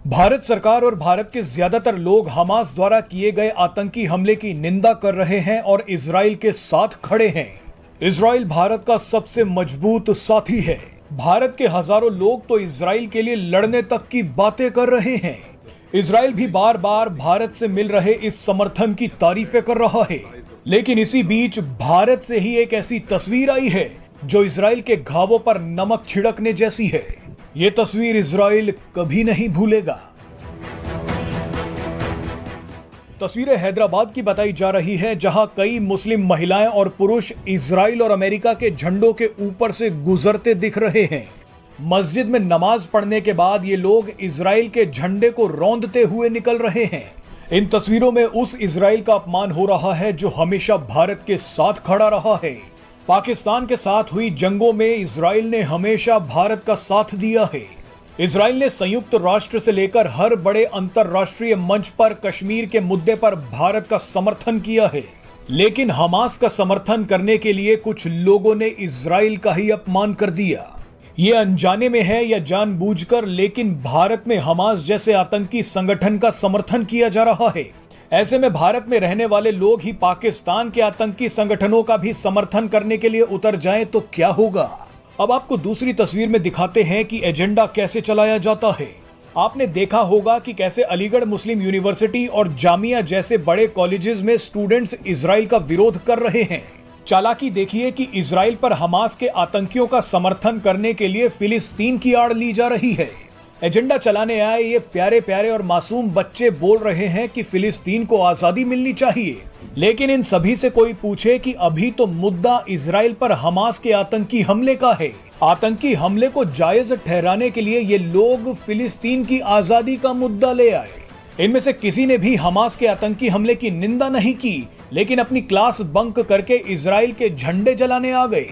भारत सरकार और भारत के ज्यादातर लोग हमास द्वारा किए गए आतंकी हमले की निंदा कर रहे हैं और इजराइल के साथ खड़े हैं। इजराइल भारत का सबसे मजबूत साथी है। भारत के हजारों लोग तो इजराइल के लिए लड़ने तक की बातें कर रहे हैं। इजराइल भी बार बार भारत से मिल रहे इस समर्थन की तारीफें कर रहा है। लेकिन इसी बीच भारत से ही एक ऐसी तस्वीर आई है जो इजराइल के घावों पर नमक छिड़कने जैसी है। ये तस्वीर इजराइल कभी नहीं भूलेगा। तस्वीरें हैदराबाद की बताई जा रही है, जहां कई मुस्लिम महिलाएं और पुरुष इजराइल और अमेरिका के झंडों के ऊपर से गुजरते दिख रहे हैं। मस्जिद में नमाज पढ़ने के बाद ये लोग इजराइल के झंडे को रौंदते हुए निकल रहे हैं। इन तस्वीरों में उस इजराइल का अपमान हो रहा है जो हमेशा भारत के साथ खड़ा रहा है। पाकिस्तान के साथ हुई जंगों में इजराइल ने हमेशा भारत का साथ दिया है। इजराइल ने संयुक्त राष्ट्र से लेकर हर बड़े अंतरराष्ट्रीय मंच पर कश्मीर के मुद्दे पर भारत का समर्थन किया है। लेकिन हमास का समर्थन करने के लिए कुछ लोगों ने इजराइल का ही अपमान कर दिया। ये अनजाने में है या जानबूझकर, लेकिन भारत में हमास जैसे आतंकी संगठन का समर्थन किया जा रहा है। ऐसे में भारत में रहने वाले लोग ही पाकिस्तान के आतंकी संगठनों का भी समर्थन करने के लिए उतर जाएं तो क्या होगा। अब आपको दूसरी तस्वीर में दिखाते हैं कि एजेंडा कैसे चलाया जाता है। आपने देखा होगा कि कैसे अलीगढ़ मुस्लिम यूनिवर्सिटी और जामिया जैसे बड़े कॉलेजेस में स्टूडेंट्स इजराइल का विरोध कर रहे हैं। चालाकी देखिए कि इजराइल पर हमास के आतंकियों का समर्थन करने के लिए फिलिस्तीन की आड़ ली जा रही है। एजेंडा चलाने आए ये प्यारे प्यारे और मासूम बच्चे बोल रहे हैं कि फिलिस्तीन को आजादी मिलनी चाहिए। लेकिन इन सभी से कोई पूछे कि अभी तो मुद्दा इजराइल पर हमास के आतंकी हमले का है। आतंकी हमले को जायज ठहराने के लिए ये लोग फिलिस्तीन की आजादी का मुद्दा ले आए। इनमें से किसी ने भी हमास के आतंकी हमले की निंदा नहीं की, लेकिन अपनी क्लास बंक करके इजराइल के झंडे जलाने आ गए।